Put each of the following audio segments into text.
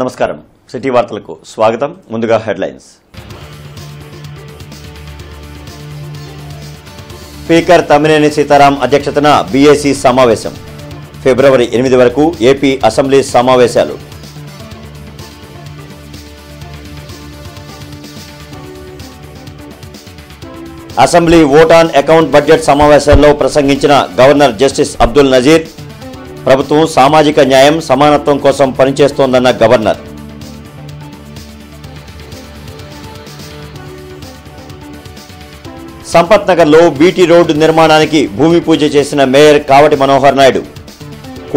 నమస్కారం సిటీ వార్తలకు స్వాగతం ముందుగా హెడ్లైన్స్ స్పీకర్ తమ్మినేని సీతారాం అధ్యక్షతన బీఏసీ సమావేశం ఫిబ్రవరి 8 వరకు ఏపీ అసెంబ్లీ సమావేశాలు assembly vote on account budget సమావేశాల్లో ప్రసంగించిన గవర్నర్ జస్టిస్ అబ్దుల్ నజీర్ ప్రభుత్వం సామాజిక న్యాయం సమానత్వం కోసం పనిచేస్తోందన్న గవర్నర్ సంపత్ నగర్లో బీటీ రోడ్డు నిర్మాణానికి భూమి పూజ చేసిన మేయర్ కావటి మనోహర్ నాయుడు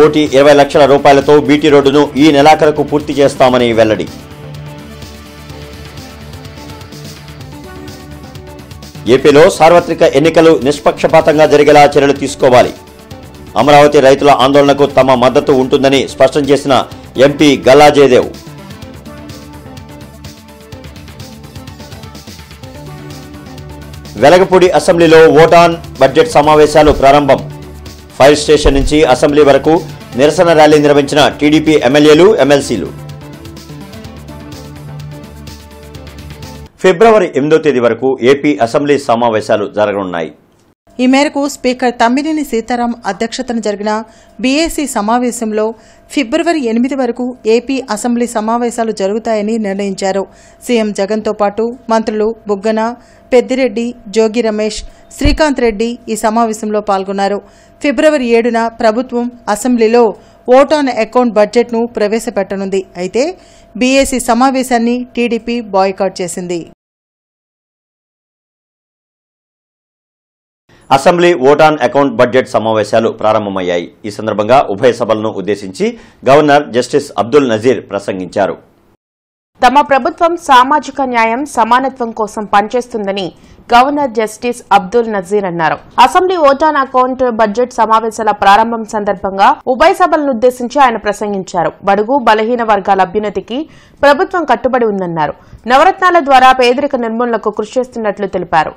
1,20,00,000 రూపాయలతో బీటీ రోడ్డును ఈ నెలాఖరుకు పూర్తి చేస్తామని వెల్లడి ఏపీలో సార్వత్రిక ఎన్నికలు నిష్పక్షపాతంగా జరిగేలా చర్యలు తీసుకోవాలి అమరావతి రైతుల ఆందోళనకు తమ మద్దతు ఉంటుందని స్పష్టం చేసిన ఎంపీ గల్లా జయదేవ్ వెలగపూడి అసెంబ్లీలో ఓట్ ఆన్ బడ్జెట్ సమావేశాలు ప్రారంభం ఫైర్ స్టేషన్ నుంచి అసెంబ్లీ వరకు నిరసన ర్యాలీ నిర్వహించిన టీడీపీ ఎమ్మెల్యేలు ఎమ్మెల్సీలు ఫిబ్రవరి 8 వరకు ఏపీ అసెంబ్లీ సమావేశాలు జరగనున్నాయి ఈ మేరకు స్పీకర్ తమ్మినేని సీతారాం అధ్యక్షతన జరిగిన బీఏసీ సమావేశంలో ఫిబ్రవరి 8 వరకు ఏపీ అసెంబ్లీ సమావేశాలు జరుగుతాయని నిర్ణయించారు సీఎం జగన్తో పాటు మంత్రులు బుగ్గన పెద్దిరెడ్డి జోగి రమేష్ శ్రీకాంత్ రెడ్డి ఈ సమావేశంలో పాల్గొన్నారు ఫిబ్రవరి 7న ప్రభుత్వం అసెంబ్లీలో ఓట్ ఆన్ అకౌంట్ బడ్జెట్ను ప్రవేశపెట్టనుంది అయితే బీఏసీ సమావేశాన్ని టీడీపీ బాయ్కాట్ చేసింది assembly vote on account budget సమావేశాలు ప్రారంభమయ్యాయి ఈ సందర్భంగా ఉభయ సభలను ఉద్దేశించి గవర్నర్ జస్టిస్ అబ్దుల్ నజీర్ ప్రసంగించారు తమ ప్రభుత్వం సామాజిక న్యాయం సమానత్వం కోసం పనిచేస్తుందని గవర్నర్ జస్టిస్ అబ్దుల్ నజీర్ అన్నారు assembly vote on account budget సమావేశాల ప్రారంభం సందర్భంగా ఉభయ సభలను ఉద్దేశించి ఆయన ప్రసంగించారు బడుగు బలహీన వర్గాల అభ్యున్నతికి ప్రభుత్వం కట్టుబడి ఉందన్నారు నవరత్నాల ద్వారా పేదరిక నిర్మూలనకు కృషి చేస్తున్నట్లు తెలిపారు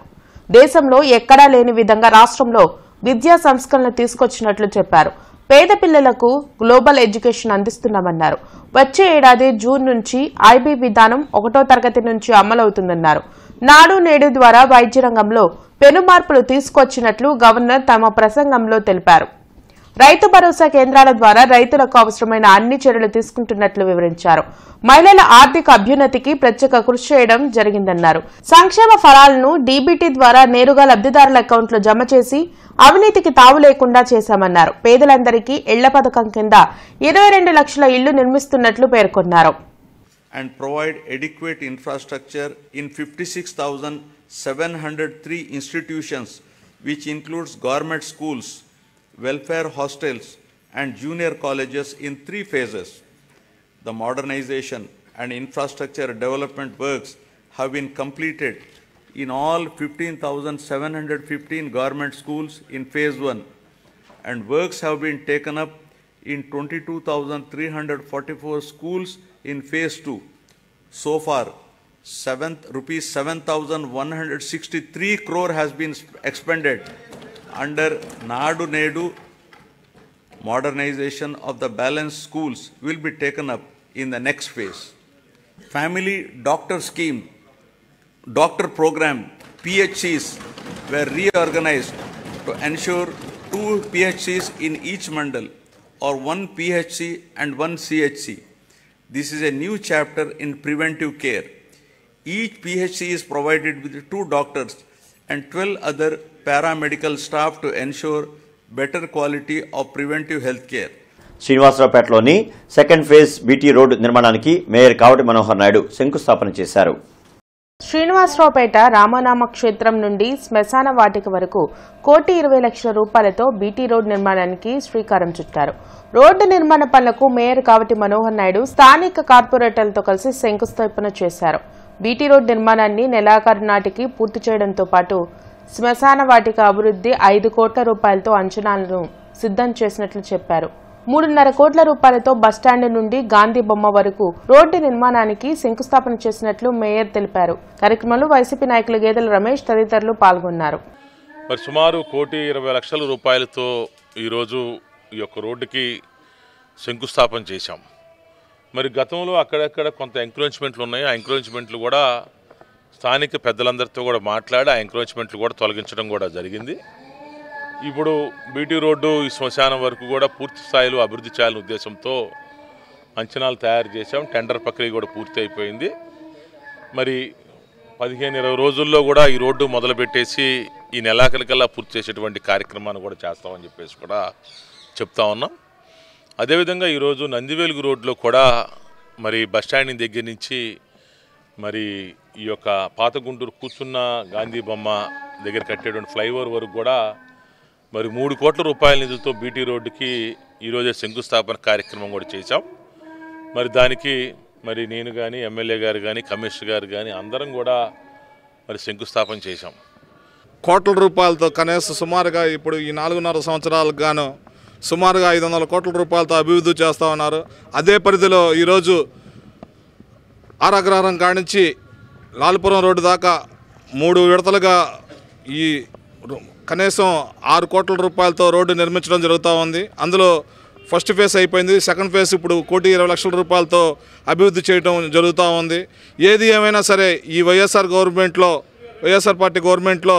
దేశంలో ఎక్కడా లేని విధంగా రాష్ట్రంలో విద్యా సంస్కరణలు తీసుకొచ్చినట్లు చెప్పారు పేద పిల్లలకు గ్లోబల్ ఎడ్యుకేషన్ అందిస్తున్నామన్నారు వచ్చే ఏడాది జూన్ నుంచి ఐబీ విధానం 1వ తరగతి నుంచి అమలవుతుందన్నారు నాడు నేడు ద్వారా వైద్య రంగంలో పెను మార్పులు తీసుకొచ్చినట్లు గవర్నర్ తమ ప్రసంగంలో తెలిపారు రైతు భరోసా కేంద్రాల ద్వారా రైతులకు అవసరమైన అన్ని చర్యలు తీసుకుంటున్నట్లు వివరించారు మహిళల ఆర్థిక అభ్యున్నతికి ప్రత్యేక కృషి చేయడం జరిగిందన్నారు సంక్షేమ ఫలాలను డీబీటీ ద్వారా నేరుగా లబ్దిదారుల అకౌంట్లో జమ చేసి అవినీతికి తావు లేకుండా చేశామన్నారు పేదలందరికీ ఇళ్ల పథకం కింద 22 లక్షల ఇళ్లు నిర్మిస్తున్నట్లు పేర్కొన్నారు and provide adequate infrastructure in 56,703 institutions which includes government schools welfare hostels and junior colleges in 3 phases. The modernization and infrastructure development works have been completed in all 15,715 government schools in phase 1 and works have been taken up in 22,344 schools in phase 2. So far, rupees 7,163 crore has been expended under Nadu Nedu. Modernization of the balanced schools will be taken up in the next phase. Family doctor scheme, doctor program, PHCs were reorganized to ensure 2 PHCs in each mandal or 1 PHC and 1 CHC. This is a new chapter in preventive care. Each PHC is provided with 2 doctors and 12 other paramedical staff to ensure better quality of preventive health care. శ్రీనివాసరావుపేటలోని second phase BT road నిర్మాణానికి mayor Kavati Manohar Naidu శంకుస్థాపన చేశారు శ్రీనివాసరావుపేట రామనామ క్షేత్రం నుండి శ్మశాన వాటిక వరకు 1,20,00,000 రూపాయలతో బీటీ రోడ్ నిర్మాణానికి శ్రీకారం చుట్టారు రోడ్డు నిర్మాణ పనులకు మేయర్ కావటి మనోహర్ నాయుడు స్థానిక కార్పొరేటర్లతో కలిసి శంకుస్థాపన చేశారు బీటీ రోడ్ నిర్మాణాన్ని నెలాఖరు నాటికి పూర్తి చేయడంతో పాటు శ్మశాన వాటిక అభివృద్ధి 5 కోట్ల రూపాయలతో అంచనాలను సిద్ధం చేసినట్లు చెప్పారు 3.5 కోట్ల రూపాయలతో బస్టాండ్ నుండి గాంధీ బొమ్మ వరకు రోడ్డు నిర్మాణానికి శంకుస్థాపన చేసినట్లు మేయర్ తెలిపారు కార్యక్రమంలో వైసీపీ నాయకులు గేదెల రమేష్ తదితరులు పాల్గొన్నారు మరి సుమారు 1,20,00,000 రూపాయలతో ఈ రోజు ఈ యొక్క రోడ్డుకి శంకుస్థాపన చేశాం మరి గతంలో అక్కడక్కడ కొంత ఎంక్రోచ్మెంట్లు ఉన్నాయి. ఆ ఎంక్రోచ్మెంట్లు కూడా స్థానిక పెద్దలందరితో కూడా మాట్లాడి ఆ ఎంక్రోచ్మెంట్లు కూడా తొలగించడం కూడా జరిగింది. ఇప్పుడు బీటీ రోడ్డు ఈ శ్మశానం వరకు కూడా పూర్తి స్థాయిలో అభివృద్ధి చేయాలనే ఉద్దేశంతో అంచనాలు తయారు చేశాం. టెండర్ ప్రక్రియ కూడా పూర్తి అయిపోయింది. మరి 15-20 రోజుల్లో కూడా ఈ రోడ్డు మొదలుపెట్టేసి ఈ నెలాఖరికల్లా పూర్తి చేసేటువంటి కార్యక్రమాన్ని కూడా చేస్తామని చెప్పేసి కూడా చెప్తా ఉన్నాం. అదేవిధంగా ఈరోజు నందివేలుగు రోడ్లో కూడా మరి బస్టాండ్ దగ్గర నుంచి మరి ఈ యొక్క పాత గుంటూరు కూర్చున్న గాంధీ బొమ్మ దగ్గర కట్టేటువంటి ఫ్లైఓవర్ వరకు కూడా మరి 3 కోట్ల రూపాయల నిధులతో బీటీ రోడ్డుకి ఈరోజే శంకుస్థాపన కార్యక్రమం కూడా చేశాం. మరి దానికి మరి నేను కానీ ఎమ్మెల్యే గారు కానీ కమిషనర్ గారు కానీ అందరం కూడా మరి శంకుస్థాపన చేశాం. కోట్ల రూపాయలతో కనీసం సుమారుగా ఇప్పుడు ఈ 4.5 సంవత్సరాలకు గాను సుమారుగా 500 కోట్ల రూపాయలతో అభివృద్ధి చేస్తూ ఉన్నారు. అదే పరిధిలో ఈరోజు ఆరగ్రహారం కాడి నుంచి లాల్పురం రోడ్డు దాకా 3 విడతలుగా ఈ కనీసం 6 కోట్ల రూపాయలతో రోడ్డు నిర్మించడం జరుగుతూ ఉంది. అందులో ఫస్ట్ ఫేజ్ అయిపోయింది. సెకండ్ ఫేజ్ ఇప్పుడు 1,20,00,000 రూపాయలతో అభివృద్ధి చేయడం జరుగుతూ ఉంది. ఏది ఏమైనా సరే ఈ వైఎస్ఆర్ పార్టీ గవర్నమెంట్లో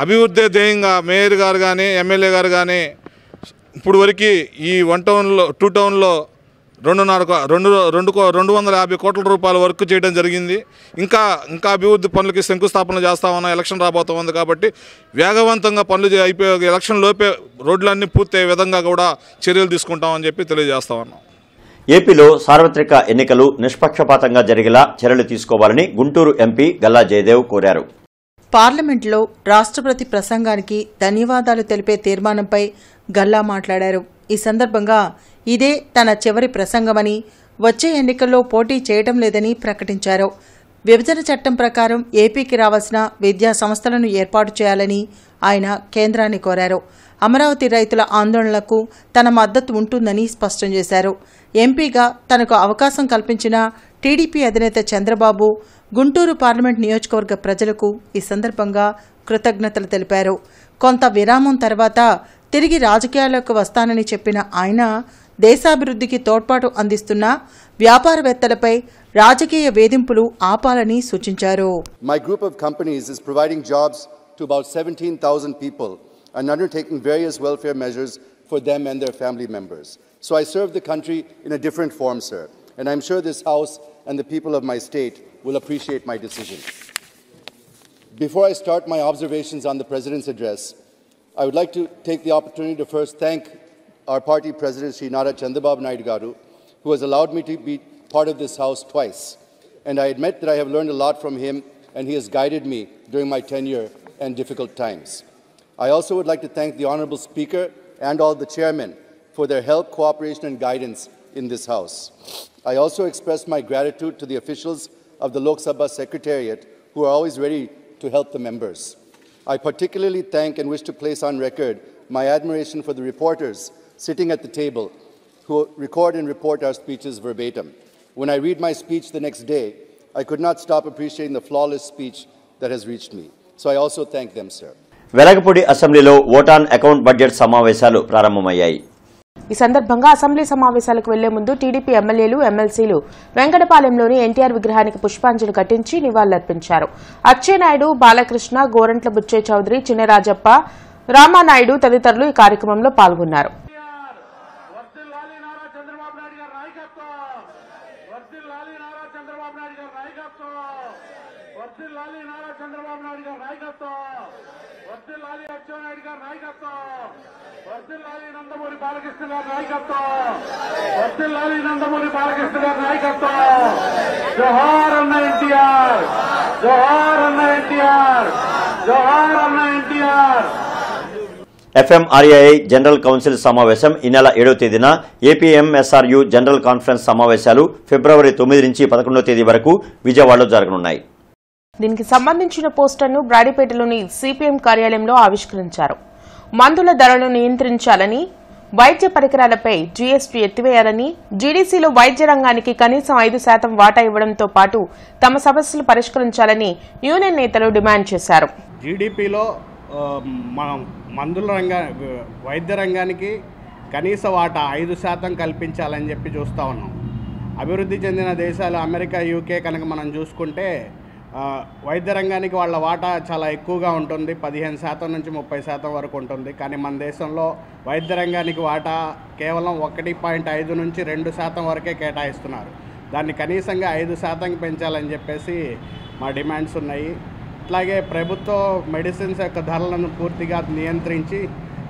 అభివృద్ధి ధ్యేయంగా మేయర్ గారు కానీ ఎమ్మెల్యే గారు కానీ ఇప్పుడు వరకు ఈ 1 టౌన్లో 2 టౌన్లో 250 కోట్ల రూపాయల వర్క్ చేయడం జరిగింది. ఇంకా అభివృద్ధి పనులకి శంకుస్థాపన చేస్తా ఉన్నాం. ఎలక్షన్ రాబోతా ఉంది కాబట్టి వేగవంతంగా పనులు అయిపోయే ఎలక్షన్ లోపే రోడ్లన్నీ పూర్తయ్యే విధంగా కూడా చర్యలు తీసుకుంటామని చెప్పి తెలియజేస్తా ఉన్నాం. ఏపీలో సార్వత్రిక ఎన్నికలు నిష్పక్షపాతంగా జరిగేలా చర్యలు తీసుకోవాలని గుంటూరు ఎంపీ గల్లా జయదేవ్ కోరారు. పార్లమెంట్లో రాష్ట్రపతి ప్రసంగానికి ధన్యవాదాలు తెలిపే తీర్మానంపై గల్లా మాట్లాడారు. ఈ సందర్భంగా ఇదే తన చివరి ప్రసంగమని, వచ్చే ఎన్నికల్లో పోటీ చేయడం లేదని ప్రకటించారు. విభజన చట్టం ప్రకారం ఏపీకి రావాల్సిన విద్యా సంస్థలను ఏర్పాటు చేయాలని ఆయన కేంద్రాన్ని కోరారు. అమరావతి రైతుల ఆందోళనలకు తన మద్దతు ఉంటుందని స్పష్టం చేశారు. ఎంపీగా తనకు అవకాశం కల్పించిన టీడీపీ అధినేత చంద్రబాబు, గుంటూరు పార్లమెంట్ నియోజకవర్గ ప్రజలకు ఈ సందర్భంగా కృతజ్ఞతలు తెలిపారు. కొంత విరామం తర్వాత తిరిగి రాజకీయాల్లోకి వస్తానని చెప్పిన ఆయన దేశాభివృద్ధికి తోడ్పాటు అందిస్తున్న వ్యాపారవేత్తలపై రాజకీయ వేధింపులు ఆపాలని సూచించారు. My group of companies is providing jobs to about 17,000 people and undertaking various welfare measures for them and their family members. So I serve the country in a different form, sir, and I'm sure this House and the people of my state will appreciate my decision. Before I start my observations on the President's address, I would like to take the opportunity to first thank our party President Sri Nara Chandrababu Naidu Garu, who has allowed me to be part of this House twice. And I admit that I have learned a lot from him, and he has guided me during my tenure and difficult times. I also would like to thank the Honourable Speaker and all the chairmen for their help, cooperation and guidance in this House. I also express my gratitude to the officials of the Lok Sabha Secretariat who are always ready to help the members. I particularly thank and wish to place on record my admiration for the reporters sitting at the table who record and report our speeches verbatim. When I read my speech the next day, I could not stop appreciating the flawless speech that has reached me. So I also thank them, sir. Velagapudi అసెంబ్లీలో vote on account budget సమావేశాలు ప్రారంభమయ్యాయి. ఈ సందర్భంగా assembly సమావేశాలకు వెళ్లే ముందు TDP ఎమ్మెల్యేలు, ఎమ్మెల్సీలు వెంకటపాలెంలోని ఎన్టీఆర్ విగ్రహానికి పుష్పాంజలి ఘటించి నివాళులర్పించారు. అచ్చెన్నాయుడు, బాలకృష్ణ, గోరంట్ల బుచ్చయ్య చౌదరి, చిన్నరాజప్ప, రామానాయుడు తదితరులు ఈ కార్యక్రమంలో పాల్గొన్నారు. ఎఫ్ఎంఆర్ఐ జనరల్ కౌన్సిల్ సమావేశం ఈ నెల 7వ తేదీన, ఏపీఎంఎస్ఆర్యు జనరల్ కాన్ఫరెన్స్ సమావేశాలు ఫిబ్రవరి 9 నుంచి 11వ తేదీ వరకు విజయవాడలో జరగనున్నాయి. దీనికి సంబంధించిన పోస్టర్ను బ్రాడీపేటలోని సిపిఎం కార్యాలయంలో ఆవిష్కరించారు. మందుల ధరలను నియంత్రించాలని, వైద్య పరికరాలపై జీఎస్టీ ఎత్తివేయాలని, జీడీసీలో వైద్య రంగానికి కనీసం 5% వాటా ఇవ్వడంతో పాటు తమ సమస్యలు పరిష్కరించాలని యూనియన్ నేతలు డిమాండ్ చేశారు. జీడీపీలో మనం వైద్య రంగానికి కనీస వాటా 5% కల్పించాలని చెప్పి చూస్తూ ఉన్నాం. అభివృద్ధి చెందిన దేశాలు అమెరికా, యూకే కనుక మనం చూసుకుంటే వైద్య రంగానికి వాళ్ళ వాటా చాలా ఎక్కువగా ఉంటుంది, 15% నుంచి 30% వరకు ఉంటుంది. కానీ మన దేశంలో వైద్య రంగానికి వాటా కేవలం 1.5 నుంచి 2% వరకే కేటాయిస్తున్నారు. దాన్ని కనీసంగా 5% పెంచాలని చెప్పేసి మా డిమాండ్స్ ఉన్నాయి. అట్లాగే ప్రభుత్వం మెడిసిన్స్ యొక్క ధరలను పూర్తిగా నియంత్రించి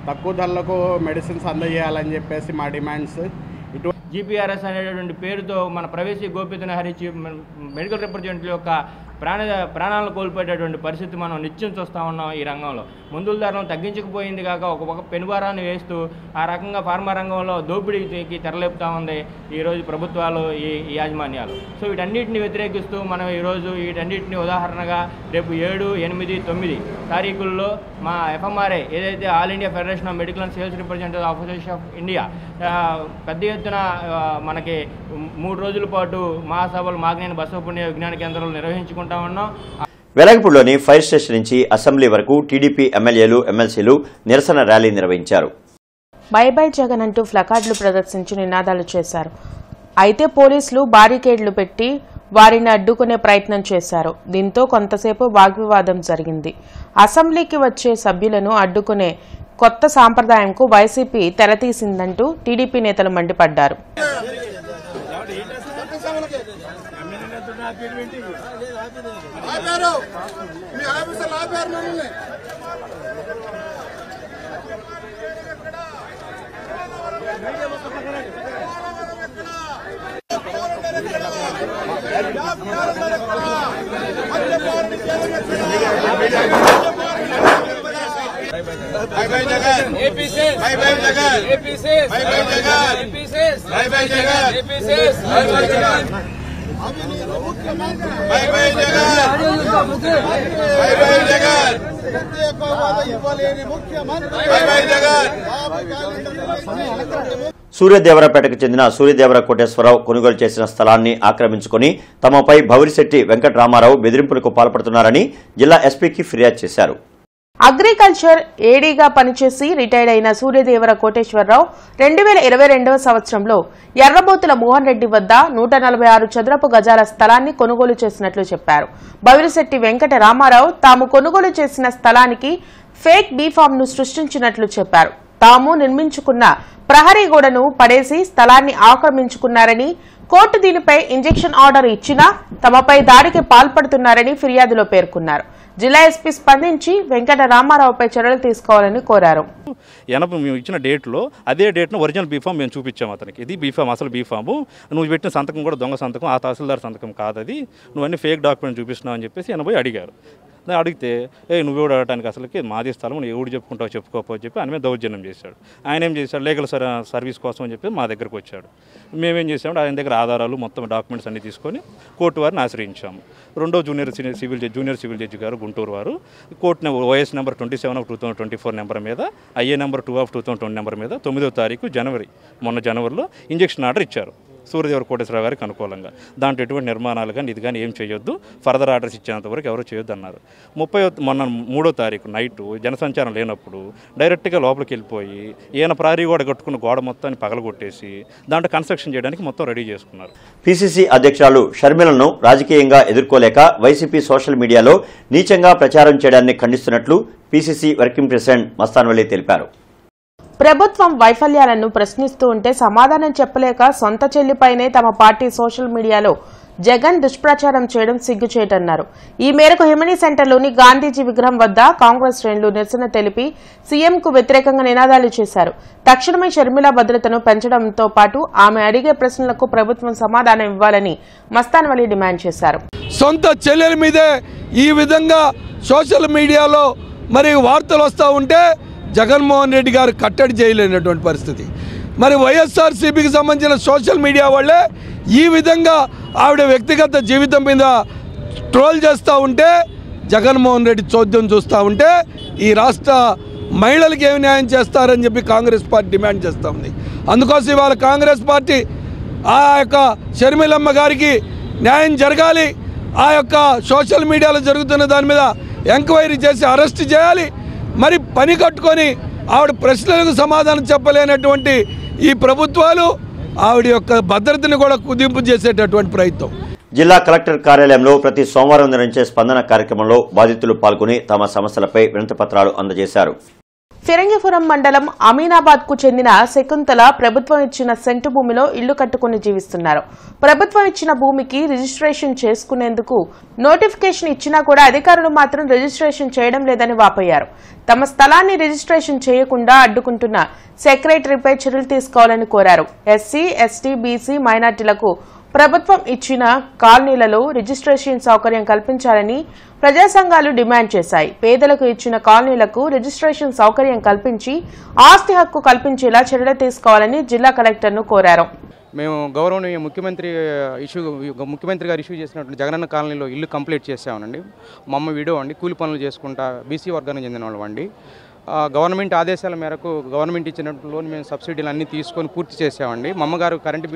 తక్కువ ధరలకు మెడిసిన్స్ అందజేయాలని చెప్పేసి మా డిమాండ్స్. జీపీఆర్ఎస్ అనేటువంటి పేరుతో మన ప్రవేశీ గోపీతను హరించి మెడికల్ రిప్రజెంటేటివ్ యొక్క ప్రాణాలను కోల్పోయేటటువంటి పరిస్థితి మనం నిత్యం చూస్తూ ఉన్నాం. ఈ రంగంలో మందుల ధరలను తగ్గించకపోయింది కాక ఒక పెనుభారాన్ని వేస్తూ ఆ రకంగా ఫార్మా రంగంలో దోపిడీకి తెరలేపుతా ఉంది ఈరోజు ప్రభుత్వాలు, ఈ యాజమాన్యాలు. సో వీటన్నిటిని వ్యతిరేకిస్తూ మనం ఈరోజు వీటన్నిటిని ఉదాహరణగా రేపు 7, 8, 9 తారీఖుల్లో మా FMRI ఏదైతే all India federation of medical and sales representative association of India పెద్ద ఎత్తున మనకి 3 రోజుల పాటు మహాసభలు మాగ్నేని బసవపుణ్య విజ్ఞాన కేంద్రంలో నిర్వహించుకుంటాం. వెలగపూడిలోని ఫైర్ స్టేషన్ నుంచి అసెంబ్లీ వరకు టీడీపీ ఎమ్మెల్యేలు, ఎమ్మెల్సీలు నిరసన ర్యాలీ నిర్వహించారు. బై బై జగన్ అంటూ ప్లకార్డులు ప్రదర్శించి నినాదాలు చేశారు. అయితే పోలీసులు బారికేడ్లు పెట్టి వారిని అడ్డుకునే ప్రయత్నం చేశారు. దీంతో కొంతసేపు వాగ్వివాదం జరిగింది. అసెంబ్లీకి వచ్చే సభ్యులను అడ్డుకునే కొత్త సాంప్రదాయంకు వైసీపీ తెరతీసిందంటూ టీడీపీ నేతలు మండిపడ్డారు. సూర్యదేవరపేటకు చెందిన సూర్యదేవర కోటేశ్వరరావు కొనుగోలు చేసిన స్థలాన్ని ఆక్రమించుకుని తమపై భవిరిశెట్టి వెంకటరామారావు బెదిరింపులకు పాల్పడుతున్నారని జిల్లా ఎస్పీకి ఫిర్యాదు చేశారు. అగ్రికల్చర్ ఏడీగా పనిచేసి రిటైర్డ్ అయిన సూర్యదేవర కోటేశ్వరరావు 2022వ సంవత్సరంలో ఎర్రబోతుల మోహన్ రెడ్డి వద్ద 146 చదరపు గజాల స్థలాన్ని కొనుగోలు చేసినట్లు చెప్పారు. భవిరిశెట్టి వెంకట రామారావు తాము కొనుగోలు చేసిన స్థలానికి ఫేక్ బీఫామ్ ను సృష్టించినట్లు చెప్పారు. తాము నిర్మించుకున్న ప్రహరీ గోడను పడేసి స్థలాన్ని ఆక్రమించుకున్నారని, కోర్టు దీనిపై ఇంజెక్షన్ ఆర్డర్ ఇచ్చినా తమపై దాడికి పాల్పడుతున్నారని ఫిర్యాదులో పేర్కొన్నారు. జిల్లా ఎస్పీ స్పందించి వెంకట రామారావుపై చర్యలు తీసుకోవాలని కోరారు. మేము ఇచ్చిన డేట్లో అదే డేట్ను ఒరిజినల్ బీఫామ్ మేము చూపించాము అతనికి. ఇది బీఫామ్, అసలు బీఫాము, నువ్వు పెట్టిన సంతకం కూడా దొంగ సంతకం, ఆ తహసీల్దార్ సంతకం కాదది, నువ్వు అన్ని ఫేక్ డాక్యుమెంట్ చూపిస్తున్నావు అని చెప్పేసి ఆయన పోయి అడిగారు. అడిగితే నువ్వెవడు అడగడానికి అసలుకి మాది స్థలం, నువ్వు ఎవడు చెప్పుకుంటావు చెప్పుకోపో చెప్పి ఆయన మీద దౌర్జన్యం చేశాడు. ఆయన ఏం చేశాడు, లీగల్ సర్వీస్ కోసం అని చెప్పి మా దగ్గరకు వచ్చాడు. మేమేం చేసామంటే ఆయన దగ్గర ఆధారాలు మొత్తం డాక్యుమెంట్స్ అన్ని తీసుకొని కోర్టు వారిని ఆశ్రయించాము. రెండో జూనియర్ సివిల్ జడ్జి గారు గుంటూరు వారు కోర్టు OS నెంబర్ 27/2024 నెంబర్ మీద, IA నెంబర్ 2/2020 నెంబర్ మీద 9వ తారీఖు మొన్న జనవరిలో ఇంజెక్షన్ ఆర్డర్ ఇచ్చారు సూర్యదేవర కోటేశ్వరరావు గారికి అనుకూలంగా. దాంట్లో ఎటువంటి నిర్మాణాలు కానీ ఇది కానీ ఏం చేయొద్దు, ఫర్దర్ ఆర్డర్స్ ఇచ్చేంత వరకు ఎవరు చేయొద్దు అన్నారు. మొన్న 3వ తారీఖు నైటు జనసంచారం లేనప్పుడు డైరెక్ట్గా లోపలికి వెళ్ళిపోయి ఈయన ప్రహరీ గోడ కట్టుకున్న గోడ మొత్తాన్ని పగలగొట్టేసి దాంట్లో కన్స్ట్రక్షన్ చేయడానికి మొత్తం రెడీ చేసుకున్నారు. PCC అధ్యక్షురాలు షర్మిలను రాజకీయంగా ఎదుర్కోలేక వైసీపీ సోషల్ మీడియాలో నీచంగా ప్రచారం చేయడాన్ని ఖండిస్తున్నట్లు PCC వర్కింగ్ ప్రెసిడెంట్ మస్తాన్ వలి తెలిపారు. ప్రభుత్వం వైఫల్యాలను ప్రశ్నిస్తూ ఉంటే సమాధానం చెప్పలేక సొంత చెల్లిపైనే తమ పార్టీ సోషల్ మీడియాలో జగన్ దుష్ప్రచారం చేయడం సిగ్గుచేటన్నారు. ఈ మేరకు హిమనీ సెంటర్లోని గాంధీజీ విగ్రహం వద్ద కాంగ్రెస్ శ్రేణులు నిరసన తెలిపి సీఎంకు వ్యతిరేకంగా నినాదాలు చేశారు. తక్షణమే షర్మిల భద్రతను పెంచడంతో పాటు ఆమె అడిగే ప్రశ్నలకు ప్రభుత్వం సమాధానం ఇవ్వాలని మస్తాన్ వలి డిమాండ్ చేశారు. సొంత చెల్లెల మీదే ఈ విధంగా సోషల్ మీడియాలో మరి వార్తలు వస్తూ ఉంటే జగన్మోహన్ రెడ్డి గారు కట్టడి చేయలేనటువంటి పరిస్థితి. మరి వైఎస్ఆర్సీపీకి సంబంధించిన సోషల్ మీడియా వాళ్ళే ఈ విధంగా ఆవిడ వ్యక్తిగత జీవితం మీద ట్రోల్ చేస్తూ ఉంటే, జగన్మోహన్ రెడ్డి చోద్యం చూస్తూ ఉంటే ఈ రాష్ట్ర మహిళలకు ఏమి న్యాయం చేస్తారని చెప్పి కాంగ్రెస్ పార్టీ డిమాండ్ చేస్తూ ఉంది. అందుకోసం ఇవాళ కాంగ్రెస్ పార్టీ ఆ యొక్క షర్మిలమ్మ గారికి న్యాయం జరగాలి, ఆ యొక్క సోషల్ మీడియాలో జరుగుతున్న దాని మీద ఎంక్వైరీ చేసి అరెస్ట్ చేయాలి. మరి పని కట్టుకొని ఆవిడ ప్రశ్నలకు సమాధానం చెప్పలేనటువంటి ఈ ప్రభుత్వాలు ఆవిడ యొక్క భద్రతను కూడా కుదింపు చేసేటటువంటి ప్రయత్నం. జిల్లా కలెక్టర్ కార్యాలయంలో ప్రతి సోమవారం నిర్వహించే స్పందన కార్యక్రమంలో బాధితులు పాల్గొని తమ సమస్యలపై వినతిపత్రాలు అందజేశారు. ఫిరంగిపురం మండలం అమీనాబాద్ కు చెందిన శకుంతల ప్రభుత్వం ఇచ్చిన సెంటు భూమిలో ఇల్లు కట్టుకుని జీవిస్తున్నారు. ప్రభుత్వం ఇచ్చిన భూమికి రిజిస్ట్రేషన్ చేసుకునేందుకు నోటిఫికేషన్ ఇచ్చినా కూడా అధికారులు మాత్రం రిజిస్ట్రేషన్ చేయడం లేదని వాపోయారు. తమ స్థలాన్ని రిజిస్ట్రేషన్ చేయకుండా అడ్డుకుంటున్న సెక్రటరీపై చర్యలు తీసుకోవాలని కోరారు. ఎస్సీ, ఎస్టీ, బీసీ, మైనార్టీలకు ప్రభుత్వం ఇచ్చిన కాలనీలలో రిజిస్ట్రేషన్ సౌకర్యం కల్పించాలని ప్రజా సంఘాలు డిమాండ్ చేశాయి. పేదలకు ఇచ్చిన కాలనీలకు రిజిస్ట్రేషన్ సౌకర్యం కల్పించి ఆస్తి హక్కు కల్పించేలా చర్యలు తీసుకోవాలని జిల్లా కలెక్టర్ను కోరారు. మేము గౌరవనీయ ముఖ్యమంత్రి గారు ఇష్యూ చేసినటువంటి జగనన్న కాలనీలో ఇల్లు కంప్లీట్ చేసామండి. మా అమ్మ విడో అండి, కూలి పనులు చేసుకుంటా బీసీ వర్గానికి చెందిన వాళ్ళం అండి. గవర్నమెంట్ ఆదేశాల మేరకు గవర్నమెంట్ ఇచ్చినట్టు లోన్ మేము సబ్సిడీలు అన్నీ తీసుకొని పూర్తి చేసామండి. మా అమ్మగారు కరెంటు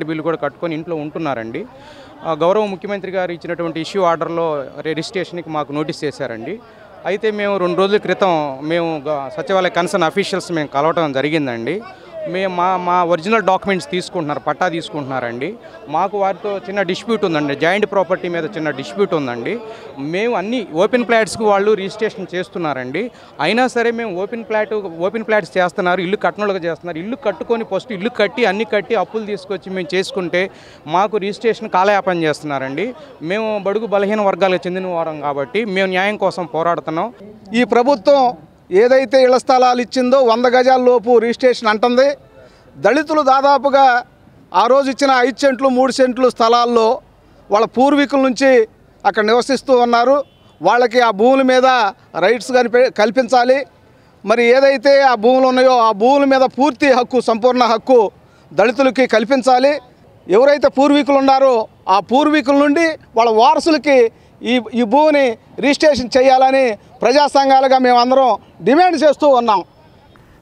బిల్లు కూడా కట్టుకొని ఇంట్లో ఉంటున్నారండి. గౌరవ ముఖ్యమంత్రి గారు ఇచ్చినటువంటి ఇష్యూ ఆర్డర్లో రిజిస్ట్రేషన్కి మాకు నోటీస్ చేశారండి. అయితే మేము 2 రోజుల క్రితం మేము సచివాలయ కన్సర్న్ అఫీషియల్స్ మేము కలవటం జరిగిందండి. మేము మా ఒరిజినల్ డాక్యుమెంట్స్ తీసుకుంటున్నారు, పట్టా తీసుకుంటున్నారండి. మాకు వారితో చిన్న డిస్ప్యూట్ ఉందండి, జాయింట్ ప్రాపర్టీ మీద చిన్న డిస్ప్యూట్ ఉందండి. మేము అన్ని ఓపెన్ ప్లాట్స్కి వాళ్ళు రిజిస్ట్రేషన్ చేస్తున్నారండి. అయినా సరే మేము ఓపెన్ ప్లాట్స్ చేస్తున్నారు, ఇల్లు కట్టనోళ్ళుగా చేస్తున్నారు. ఇల్లు కట్టుకొని ఫస్ట్ ఇల్లు కట్టి అన్ని కట్టి అప్పులు తీసుకొచ్చి మేము చేసుకుంటే మాకు రిజిస్ట్రేషన్ కాలయాపన చేస్తున్నారండి. మేము బడుగు బలహీన వర్గాలకు చెందిన వారం కాబట్టి మేము న్యాయం కోసం పోరాడుతున్నాం. ఈ ప్రభుత్వం ఏదైతే ఇళ్ల స్థలాలు ఇచ్చిందో 100 గజాల లోపు రిజిస్ట్రేషన్ అంటుంది. దళితులు దాదాపుగా ఆ రోజు ఇచ్చిన 5 సెంట్లు 3 సెంట్లు స్థలాల్లో వాళ్ళ పూర్వీకుల నుంచి అక్కడ నివసిస్తూ ఉన్నారు. వాళ్ళకి ఆ భూముల మీద రైట్స్ కల్పించాలి. మరి ఏదైతే ఆ భూములు ఉన్నాయో ఆ భూముల మీద పూర్తి హక్కు, సంపూర్ణ హక్కు దళితులకి కల్పించాలి. ఎవరైతే పూర్వీకులు ఉన్నారో ఆ పూర్వీకుల నుండి వాళ్ళ వారసులకి ఈ భూమిని రిజిస్ట్రేషన్ చేయాలని ప్రజా సంఘాలుగా మేమందరం డిమాండ్ చేస్తూ ఉన్నాం.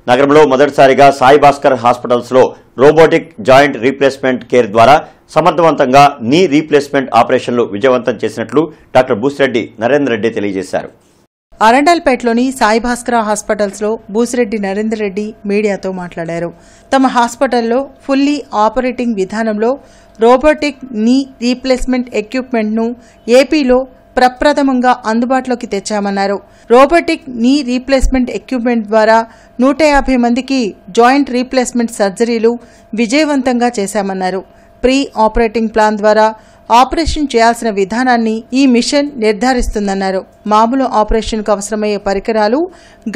నగరంలో మొదటిసారిగా సాయి భాస్కర్ హాస్పిటల్స్లో రోబోటిక్ జాయింట్ రీప్లేస్మెంట్ కేర్ ద్వారా సమర్థవంతంగా నీ రీప్లేస్మెంట్ ఆపరేషన్లు విజయవంతం చేసినట్లు డాక్టర్ బూసిరెడ్డి నరేందర్ రెడ్డి తెలియజేశారు. అరండల్పేటలోని సాయి భాస్కర్ హాస్పిటల్స్లో బూసిరెడ్డి నరేందర్ రెడ్డి మీడియాతో మాట్లాడారు. తమ హాస్పిటల్లో ఫుల్లీ ఆపరేటింగ్ విధానంలో రోబోటిక్ నీ రీప్లేస్మెంట్ ఎక్విప్మెంట్ను ఏపీలో ప్రప్రథమంగా అందుబాటులోకి తెచ్చామన్నారు. రోబోటిక్ నీ రీప్లేస్మెంట్ ఎక్విప్మెంట్ ద్వారా 150 మందికి జాయింట్ రీప్లేస్మెంట్ సర్జరీలు విజయవంతంగా చేశామన్నారు. ప్రీ ఆపరేటింగ్ ప్లాన్ ద్వారా ఆపరేషన్ చేయాల్సిన విధానాన్ని ఈ మిషన్ నిర్ధారిస్తుందన్నారు. మామూలు ఆపరేషన్కు అవసరమయ్యే పరికరాలు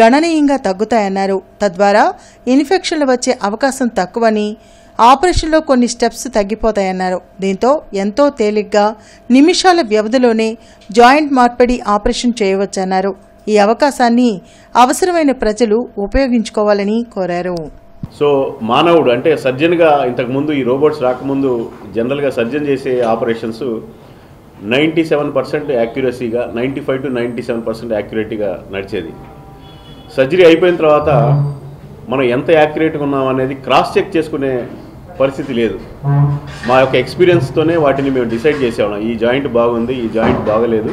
గణనీయంగా తగ్గుతాయన్నారు. తద్వారా ఇన్ఫెక్షన్లు వచ్చే అవకాశం తక్కువని, ఆపరేషన్లో కొన్ని స్టెప్స్ తగ్గిపోతాయన్నారు. దీంతో ఎంతో తేలిగ్గా నిమిషాల వ్యవధిలోనే జాయింట్ మార్పిడి ఆపరేషన్ చేయవచ్చన్నారు. ఈ అవకాశాన్ని అవసరమైన ప్రజలు ఉపయోగించుకోవాలని కోరారు. సో మానవుడు అంటే సర్జన్గా ఇంతకుముందు ఈ రోబోట్స్ రాకముందు జనరల్గా సర్జన్ చేసే ఆపరేషన్స్ 97% యాక్యురసీగా 95 to 97% యాక్యురేట్గా నడిచేది. సర్జరీ అయిపోయిన తర్వాత మనం ఎంత యాక్యురేట్గా ఉన్నాం అనేది క్రాస్ చెక్ చేసుకునే పరిస్థితి లేదు. మా యొక్క ఎక్స్పీరియన్స్తోనే వాటిని మేము డిసైడ్ చేసేవాళ్ళం. ఈ జాయింట్ బాగుంది, ఈ జాయింట్ బాగలేదు,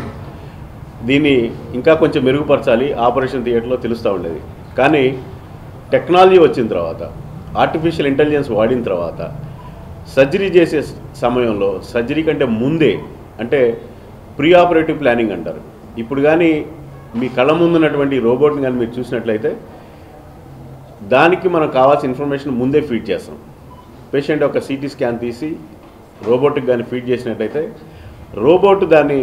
దీన్ని ఇంకా కొంచెం మెరుగుపరచాలి, ఆపరేషన్ థియేటర్లో తెలుస్తూ ఉండేది. కానీ టెక్నాలజీ వచ్చిన తర్వాత, ఆర్టిఫిషియల్ ఇంటెలిజెన్స్ వాడిన తర్వాత సర్జరీ చేసే సమయంలో సర్జరీ కంటే ముందే అంటే ప్రీ ఆపరేటివ్ ప్లానింగ్ అంటారు. ఇప్పుడు కానీ మీ కళ్ళ ముందున్నటువంటి రోబోట్ని కానీ మీరు చూసినట్లయితే దానికి మనకు కావాల్సిన ఇన్ఫర్మేషన్ ముందే ఫీడ్ చేస్తాం. పేషెంట్ ఒక సిటీ స్కాన్ తీసి రోబోట్కి కానీ ఫీడ్ చేసినట్లయితే రోబోట్ దాన్ని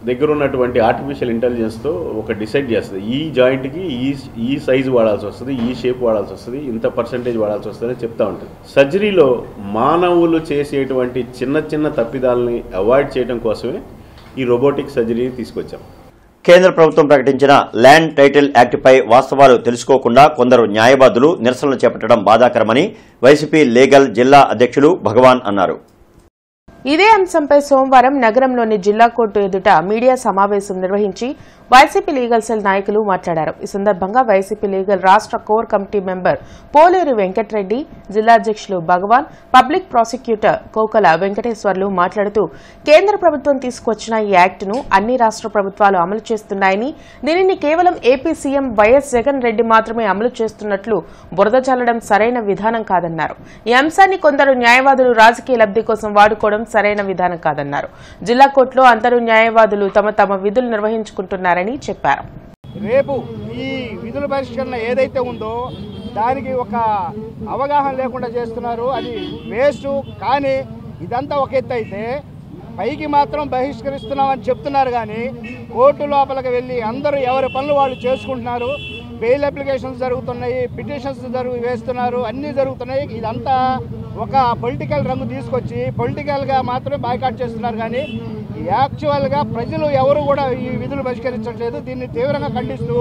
దగ్గర ఉన్నటువంటి ఆర్టిఫిషియల్ ఇంటెలిజెన్స్తో ఒక డిసైడ్ చేస్తుంది. ఈ జాయింట్కి ఈ సైజు వాడాల్సి వస్తుంది, ఈ షేప్ వాడాల్సి వస్తుంది, ఇంత పర్సంటేజ్ వాడాల్సి వస్తుంది అని చెప్తా ఉంటుంది. సర్జరీలో మానవులు చేసేటువంటి చిన్న చిన్న తప్పిదాలని అవాయిడ్ చేయడం కోసమే ఈ రోబోటిక్ సర్జరీని తీసుకొచ్చాం. కేంద్ర ప్రభుత్వం ప్రకటించిన ల్యాండ్ టైటిల్ యాక్ట్పై వాస్తవాలు తెలుసుకోకుండా కొందరు న్యాయవాదులు నిరసనలు చేపట్టడం బాధాకరమని వైసీపీ లీగల్ జిల్లా అధ్యక్షులు భగవాన్ అన్నారు. ఇదే అంశంపై సోమవారం నగరంలోని జిల్లా కోర్టు ఎదుట మీడియా సమావేశం నిర్వహించి వైసీపీ లీగల్ సెల్ నాయకులు మాట్లాడారు. ఈ సందర్భంగా వైసీపీ లీగల్ రాష్ట్ర కోర్ కమిటీ మెంబర్ పోలేరు వెంకటరెడ్డి, జిల్లా అధ్యక్షులు భగవాన్, పబ్లిక్ ప్రాసిక్యూటర్ కోకల వెంకటేశ్వర్లు మాట్లాడుతూ కేంద్ర ప్రభుత్వం తీసుకొచ్చిన ఈ యాక్టును అన్ని రాష్ట్ర ప్రభుత్వాలు అమలు చేస్తున్నాయని, దీనిని కేవలం AP CM YS Jagan Reddy మాత్రమే అమలు చేస్తున్నట్లు బురద చల్లడం సరైన విధానం కాదన్నారు. ఈ అంశాన్ని కొందరు న్యాయవాదులు రాజకీయ లబ్ధి కోసం వాడుకోవడం సరైన విధానం కాదన్నారు. జిల్లా కోర్టులో అందరూ న్యాయవాదులు తమ విధులు నిర్వహించుకుంటున్నారని చెప్పారు. రేపు ఈ విధుల బహిష్కరణ ఏదైతే ఉందో దానికి ఒక అవగాహన లేకుండా చేస్తున్నారు. అది వేస్ట్. కానీ ఇదంతా ఒక ఎత్తు అయితే పైకి మాత్రం బహిష్కరిస్తున్నామని చెప్తున్నారు, కానీ కోర్టు లోపలికి వెళ్ళి అందరూ ఎవరి పనులు వాళ్ళు చేసుకుంటున్నారు. బెయిల్ అప్లికేషన్స్ జరుగుతున్నాయి, పిటిషన్స్ వేస్తున్నారు, అన్నీ జరుగుతున్నాయి. ఇదంతా ఒక పొలిటికల్ రంగు తీసుకొచ్చి పొలిటికల్గా మాత్రమే బాయ్కాట్ చేస్తున్నారు, కానీ యాక్చువల్గా ప్రజలు ఎవరు కూడా ఈ విధులు బహిష్కరించట్లేదు. దీన్ని తీవ్రంగా ఖండిస్తూ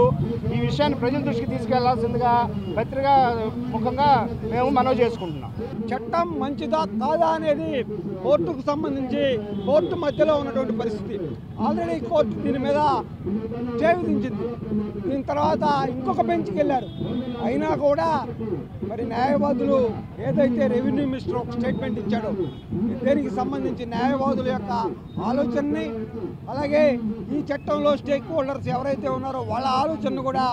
ఈ విషయాన్ని ప్రజల దృష్టికి తీసుకెళ్లాల్సిందిగా పత్రికా ముఖంగా మేము మనవి చేసుకుంటున్నాం. చట్టం మంచిదా కాదా అనేది కోర్టుకు సంబంధించి కోర్టు మధ్యలో ఉన్నటువంటి పరిస్థితి. ఆల్రెడీ కోర్టు దీని మీద స్టే విధించింది. దీని తర్వాత ఇంకొక బెంచ్కి వెళ్ళారు. అయినా కూడా మరి న్యాయవాదులు ఏదైతే రెవెన్యూ మినిస్టర్ ఒక స్టేట్మెంట్ ఇచ్చాడో దీనికి సంబంధించి న్యాయవాదుల యొక్క ఆలోచనని, అలాగే ఈ చట్టంలో స్టేక్ హోల్డర్స్ ఎవరైతే ఉన్నారో వాళ్ళ ఆలోచనను కూడా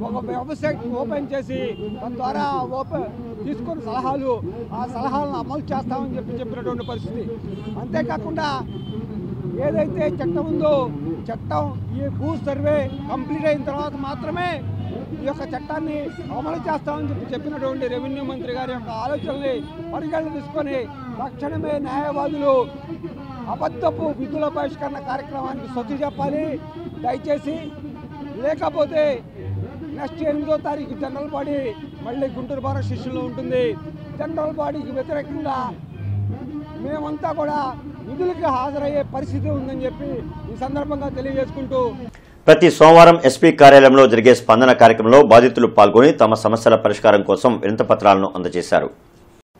ఒక వెబ్సైట్ ఓపెన్ చేసి తద్వారా తీసుకున్న సలహాలు ఆ సలహాలను అమలు చేస్తామని చెప్పినటువంటి పరిస్థితి. అంతేకాకుండా ఏదైతే చట్టం ఉందో చట్టం ఈ భూ సర్వే కంప్లీట్ అయిన తర్వాత మాత్రమే ఈ యొక్క చట్టాన్ని అమలు చేస్తామని చెప్పినటువంటి రెవెన్యూ మంత్రి గారి యొక్క ఆలోచనల్ని పరిగణన తీసుకొని తక్షణమే న్యాయవాదులు అబద్ధపు విధుల బహిష్కరణ కార్యక్రమానికి సొత్తు చెప్పాలి దయచేసి. లేకపోతే నెక్స్ట్ 8వ తారీఖు జనరల్ బాడీ మళ్ళీ గుంటూరు భారత శిష్యుల్లో ఉంటుంది. జనరల్ బాడీకి వ్యతిరేకంగా మేమంతా కూడా విధులకి హాజరయ్యే పరిస్థితి ఉందని చెప్పి ఈ సందర్భంగా తెలియజేసుకుంటూ ప్రతి సోమవారం ఎస్పీ కార్యాలయంలో జరిగే స్పందన కార్యక్రమంలో బాధితులు పాల్గొని తమ సమస్యల పరిష్కారం కోసం వినతిపత్రాలను అందజేశారు.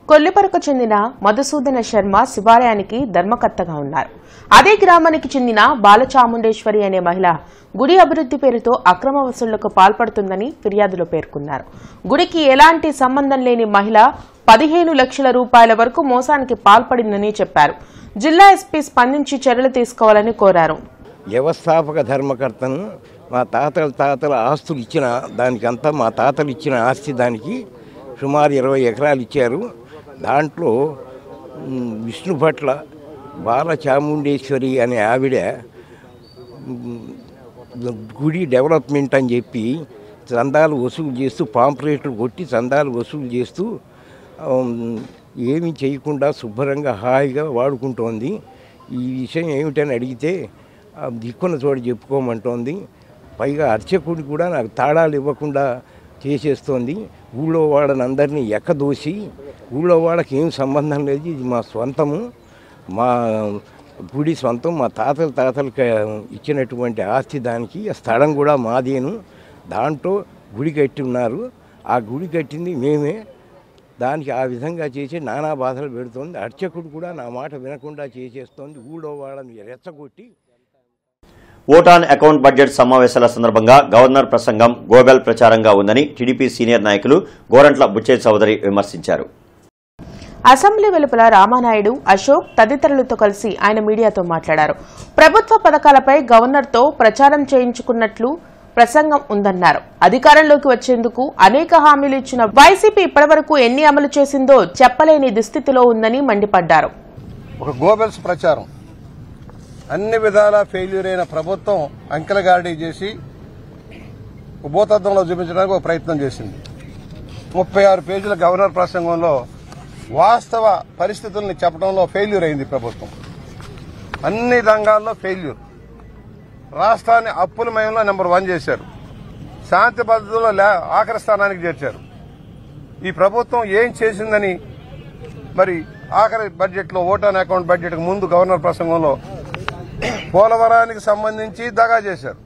కొల్లిపరకు చెందిన మధుసూదన శర్మ శివాలయానికి ధర్మకర్తగా ఉన్నారు. అదే గ్రామానికి చెందిన బాలచాముండేశ్వరి అనే మహిళ గుడి అభివృద్ది పేరుతో అక్రమ వసూళ్లకు పాల్పడుతుందని ఫిర్యాదులో పేర్కొన్నారు. గుడికి ఎలాంటి సంబంధం లేని మహిళ 15 లక్షల రూపాయల వరకు మోసానికి పాల్పడిందని చెప్పారు. జిల్లా ఎస్పీ స్పందించి చర్యలు తీసుకోవాలని కోరారు. వ్యవస్థాపక ధర్మకర్తను మా తాతల ఆస్తులు ఇచ్చిన దానికంతా మా తాతలు ఇచ్చిన ఆస్తి దానికి సుమారు 20 ఎకరాలు ఇచ్చారు. దాంట్లో విష్ణుభట్ల బాలచాముండేశ్వరి అనే ఆవిడ గుడి డెవలప్మెంట్ అని చెప్పి చందాలు వసూలు చేస్తూ పాంప్లెట్లు కొట్టి చందాలు వసూలు చేస్తూ ఏమీ చేయకుండా శుభ్రంగా హాయిగా వాడుకుంటోంది. ఈ విషయం ఏమిటని అడిగితే దిక్కున్న చోటు చెప్పుకోమంటోంది. పైగా అర్చకుడి కూడా నాకు తాళాలు ఇవ్వకుండా చేసేస్తోంది. ఊళ్ళో వాళ్ళని అందరినీ ఎక్కదోసి ఊళ్ళో వాళ్ళకి ఏం సంబంధం లేదు, ఇది మా సొంతము, మా గుడి సొంతం, మా తాతలకి ఇచ్చినటువంటి ఆస్తి, దానికి స్థలం కూడా మాదేను, దాంట్లో గుడి కట్టి ఉన్నారు, ఆ గుడి కట్టింది మేమే, దానికి ఆ విధంగా చేసి నానా బాధలు పెడుతోంది. అర్చకుడు కూడా నా మాట వినకుండా చేసేస్తోంది. ఊళ్ళో వాళ్ళని రెచ్చగొట్టి. ఓటాన్ అకౌంట్ బడ్జెట్ సమావేశాల సందర్భంగా గవర్నర్ ప్రసంగం గోబెల్ ప్రచారంగా ఉందని టీడీపీ సీనియర్ నాయకులు గోరంట్ల బుచ్చయ్య చౌదరి విమర్శించారు. అసెంబ్లీ వెలుపల రామానాయుడు, అశోక్ తదితరులతో కలిసి ఆయన మీడియాతో మాట్లాడారు. ప్రభుత్వ పథకాలపై గవర్నర్తో ప్రచారం చేయించుకున్నట్లు ప్రసంగం ఉందన్నారు. అధికారంలోకి వచ్చేందుకు అనేక హామీలు ఇచ్చిన వైసీపీ ఇప్పటివరకు ఎన్ని అమలు చేసిందో చెప్పలేని దుస్థితిలో ఉందని మండిపడ్డారు. ఒక గోబెల్స్ ప్రచారం, అన్ని విధాలా ఫెయిల్యూర్ అయిన ప్రభుత్వం అంకెలగాడి చేసి భూతత్వంలో చూపించడానికి ఒక ప్రయత్నం చేసింది. 36 పేజీల గవర్నర్ ప్రసంగంలో వాస్తవ పరిస్థితుల్ని చెప్పడంలో ఫెయిల్యూర్ అయింది ప్రభుత్వం. అన్ని రంగాల్లో ఫెయిల్యూర్. రాష్ట్రాన్ని అప్పులమయంలో నెంబర్ 1 చేశారు. శాంతి భద్రతలో ఆఖరి స్థానానికి చేర్చారు. ఈ ప్రభుత్వం ఏం చేసిందని మరి ఆఖరి బడ్జెట్లో ఓటాన్ అకౌంట్ బడ్జెట్కు ముందు గవర్నర్ ప్రసంగంలో పోలవరానికి సంబంధించి దగా చేశారు,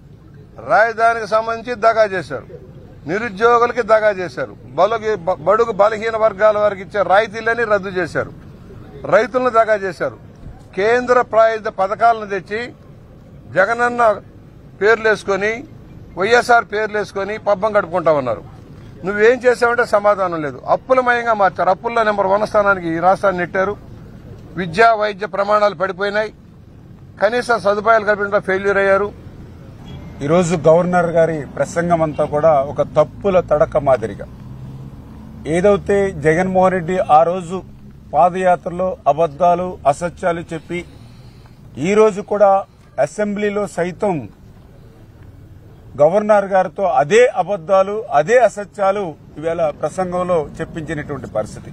రాజధానికి సంబంధించి దగా చేశారు, నిరుద్యోగులకి దగా చేశారు, బడుగు బలహీన వర్గాల వారికి ఇచ్చే రాయితీలని రద్దు చేశారు, రైతులను దగా చేశారు. కేంద్ర ప్రాయోజిత పథకాలను తెచ్చి జగనన్న పేర్లు వేసుకొని వైఎస్ఆర్ పేర్లు వేసుకొని పబ్బం గడుపుకుంటా ఉన్నారు. నువ్వేం చేసావంటే సమాధానం లేదు. అప్పులమయంగా మార్చారు. అప్పుల్లో నెంబర్ 1 స్థానానికి ఈ రాష్ట్రాన్ని నెట్టారు. విద్యా వైద్య ప్రమాణాలు పడిపోయినాయి. కనీస సదుపాయాలు కల్పించడంలో ఫెయిల్యూర్ అయ్యారు. ఈరోజు గవర్నర్ గారి ప్రసంగం అంతా కూడా ఒక తప్పుల తడక మాదిరిగా, ఏదైతే జగన్మోహన్ రెడ్డి ఆ రోజు పాదయాత్రలో అబద్దాలు అసత్యాలు చెప్పి ఈరోజు కూడా అసెంబ్లీలో సైతం గవర్నర్ గారితో అదే అబద్దాలు అదే అసత్యాలు ఈవేళ ప్రసంగంలో చెప్పించినటువంటి పరిస్థితి.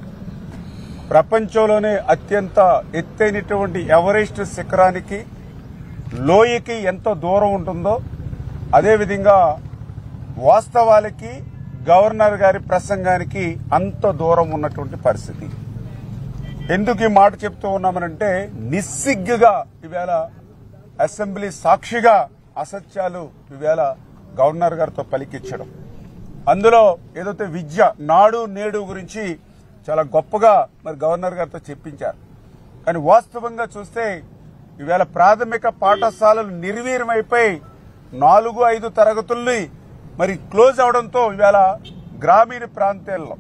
ప్రపంచంలోనే అత్యంత ఎత్తైనటువంటి ఎవరెస్ట్ శిఖరానికి లోయకి ఎంత దూరం ఉంటుందో అదేవిధంగా వాస్తవాలకి గవర్నర్ గారి ప్రసంగానికి అంత దూరం ఉన్నటువంటి పరిస్థితి. ఎందుకు ఈ మాట చెప్తూ ఉన్నామనంటే నిస్సిగ్గుగా ఈవేళ అసెంబ్లీ సాక్షిగా అసత్యాలు ఈవేళ గవర్నర్ గారితో పలికించడం, అందులో ఏదైతే విద్య నాడు నేడు గురించి చాలా గొప్పగా మరి గవర్నర్ గారితో చెప్పించారు. కానీ వాస్తవంగా చూస్తే ఈవేళ ప్రాథమిక పాఠశాలలు నిర్వీర్యమైపోయి 4-5 తరగతుల్ని మరి క్లోజ్ అవడంతో ఈవేళ గ్రామీణ ప్రాంతాల్లో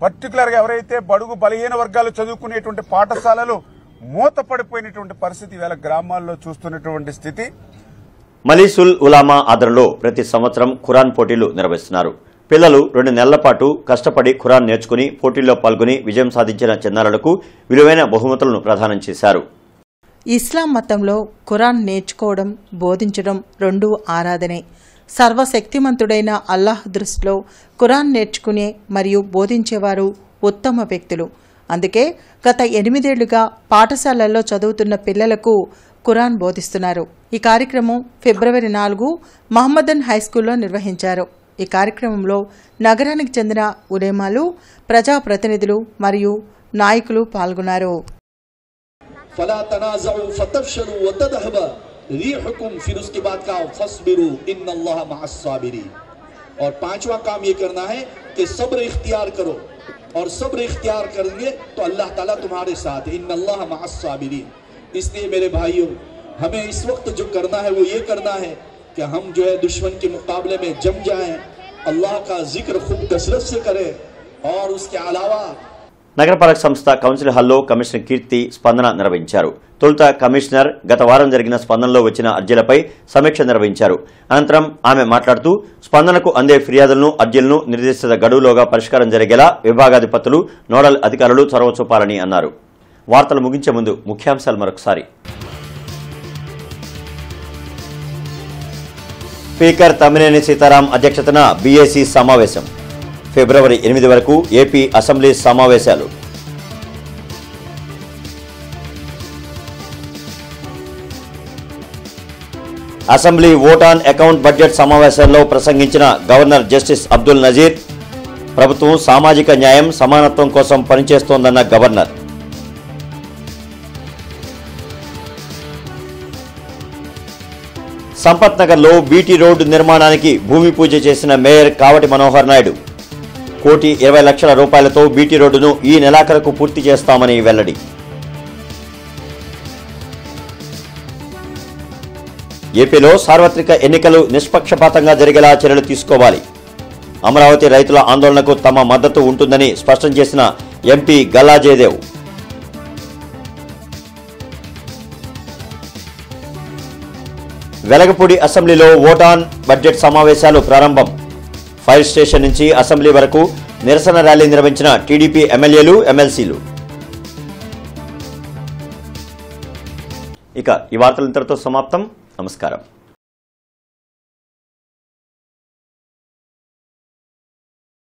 పర్టికులర్గా ఎవరైతే బడుగు బలహీన వర్గాలు చదువుకునేటువంటి పాఠశాలలు మూతపడిపోయినటువంటి పరిస్థితి ఈవేళ గ్రామాల్లో చూస్తున్నటువంటి స్థితి. మలీసుల్ ఉలామా ఆధ్వర్యంలో ప్రతి సంవత్సరం ఖురాన్ పోటీలు నిర్వహిస్తున్నారు. పిల్లలు 2 నెలల పాటు కష్టపడి ఖురాన్ నేర్చుకుని పోటీల్లో పాల్గొని విజయం సాధించిన చిన్నారులకు విలువైన బహుమతులను ప్రదానం చేశారు. ఇస్లాం మతంలో ఖురాన్ నేర్చుకోవడం, బోధించడం రెండూ ఆరాధనే. సర్వశక్తిమంతుడైన అల్లాహ్ దృష్టిలో ఖురాన్ నేర్చుకునే మరియు బోధించేవారు ఉత్తమ వ్యక్తులు. అందుకే గత 8 ఏళ్లుగా పాఠశాలల్లో చదువుతున్న పిల్లలకు ఖురాన్ బోధిస్తున్నారు. ఈ కార్యక్రమం ఫిబ్రవరి 4 మహమ్మదన్ హైస్కూల్లో నిర్వహించారు. ఈ కార్యక్రమంలో నగరానికి చెందిన ఉలేమాలు, ప్రజాప్రతినిధులు మరియు నాయకులు పాల్గొన్నారు. फला तनाज़उ फतफशलु व तदहब रीहुकुम, फिर उसके बाद का फस्बिरु इन्नल्लाह मअस साबिरीन। और 5वां काम ये करना है कि सब्र इख्तियार करो, और सब्र इख्तियार करेंगे तो अल्लाह ताला तुम्हारे साथ है, इन्नल्लाह मअस साबिरीन। इसलिए मेरे भाइयों, हमें इस वक्त जो करना है वो ये करना है कि हम जो है दुश्मन के मुकाबले में जम जाएं, अल्लाह का जिक्र खूब कसरत से करें, और उसके अलावा నగరపాలక సంస్థ కౌన్సిల్ హాల్లో కమిషనర్ కీర్తి స్పందన నిర్వహించారు. తొలుత కమిషనర్ గత వారం జరిగిన స్పందనలో వచ్చిన అర్జీలపై సమీక్ష నిర్వహించారు. అనంతరం ఆమె మాట్లాడుతూ స్పందనకు అందే ఫిర్యాదులను, అర్జీలను నిర్దేశిత గడువులోగా పరిష్కారం జరిగేలా విభాగాధిపతులు, నోడల్ అధికారులు చొరవ చూపాలని అన్నారు. వార్తలు ముగించే ముందు ముఖ్యాంశాలు మరొకసారి. స్పీకర్ తమ్మినేని సీతారాం అధ్యక్షతన బీఏసీ సమావేశం. ఫిబ్రవరి 8 వరకు ఏపీ అసెంబ్లీ సమావేశాలు. Assembly vote on account budget సమావేశాల్లో ప్రసంగించిన గవర్నర్ జస్టిస్ అబ్దుల్ నజీర్, ప్రభుత్వం సామాజిక న్యాయం, సమానత్వం కోసం పనిచేస్తోందన్న గవర్నర్. సంపత్ నగర్లో బీటీ రోడ్డు నిర్మాణానికి భూమి పూజ చేసిన మేయర్ కావటి మనోహర్ నాయుడు. 1,20,00,000 రూపాయలతో బీటీ రోడ్డును ఈ నెలాఖరుకు పూర్తి చేస్తామని వెల్లడి. ఏపీలో సార్వత్రిక ఎన్నికలు నిష్పక్షపాతంగా జరిగేలా చర్యలు తీసుకోవాలి. అమరావతి రైతుల ఆందోళనకు తమ మద్దతు ఉంటుందని స్పష్టం చేసిన ఎంపీ గల్లా జయదేవ్. వెలగపూడి అసెంబ్లీలో ఓట్ ఆన్ బడ్జెట్ సమావేశాలు ప్రారంభం. ఫైర్ స్టేషన్ నుంచి అసెంబ్లీ వరకు నిరసన ర్యాలీ నిర్వహించిన టీడీపీ ఎమ్మెల్యేలు, ఎమ్మెల్సీలు. ఇక ఈ వార్తలు ఇంతటితో సమాప్తం. నమస్కారం.